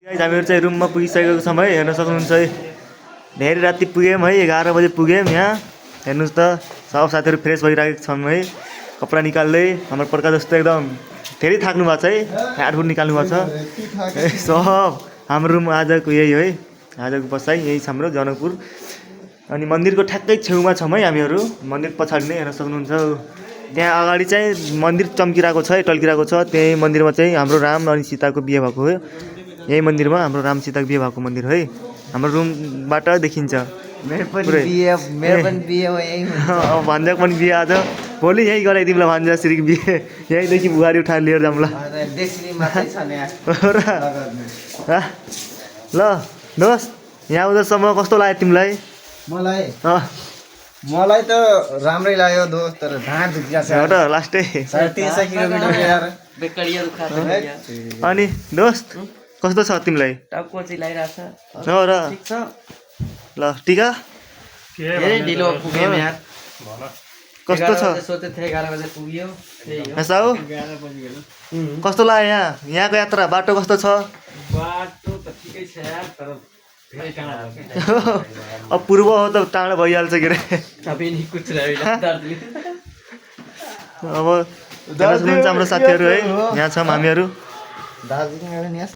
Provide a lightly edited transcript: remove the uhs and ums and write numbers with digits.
हामीहरू चाहिँ रुममा पुगिसकेको छौँ है, हेर्न सक्नुहुन्छ है। धेरै राति पुग्यौँ है, 11 बजे पुग्यौँ यहाँ। हेर्नुहोस् त सब साथीहरू फ्रेस भइरहेको छौँ है, कपडा निकाल्दै। हाम्रो प्रकाश जस्तो एकदम धेरै थाक्नु भएको छ है, ह्याडफोन निकाल्नु भएको छ। सब हाम्रो रुम आजको यही है, आजको बसाइ यही छ हाम्रो जनकपुर। अनि मन्दिरको ठ्याक्कै छेउमा छौँ है हामीहरू, मन्दिर पछाडि नै हेर्न सक्नुहुन्छ। त्यहाँ अगाडि चाहिँ मन्दिर चम्किरहेको छ है, टल्किरहेको छ। त्यही मन्दिरमा चाहिँ हाम्रो राम अनि सीताको बिहे भएको हो। यही मन्दिरमा हाम्रो राम सीताको बिहे भएको मन्दिर है, हाम्रो रुमबाट देखिन्छ। भन्जाको पनि बिहे आज भोलि यहीँ गराइदिउँला भन्जा श्रीको बिहे, यहीँदेखि बुहारी उठाएर लिएर जाउँला। ल दोस्त, यहाँ उतासम्म कस्तो लाग्यो तिमीलाई? मलाई त राम्रै लाग्यो दोस्त, तर ढाड दुखिरहेछ लास्टै 350 किलोमिटर यार। अनि दोस्त कस्तो छ तिमीलाई? टाउको चिलाइरहेछ। हो र ठिक छ। ल टिका धेरै ढिलो पुग्यौँ यार। कस्तो छ? सोचे थिएँ 11 बजे पुग्यो। ऐसा हो? कस्तो लाग्यो यहाँ? यहाँको यात्रा बाटो कस्तो छ? बाटो त ठिकै छ यार, तर धेरै टाढा अब पूर्व हो त टाढो भइहाल्छ के अरे। अब नि कुछ रह्यो दार्जिलिङ। अब हाम्रो साथीहरू है, यहाँ छौँ हामीहरू। दार्जिलिङ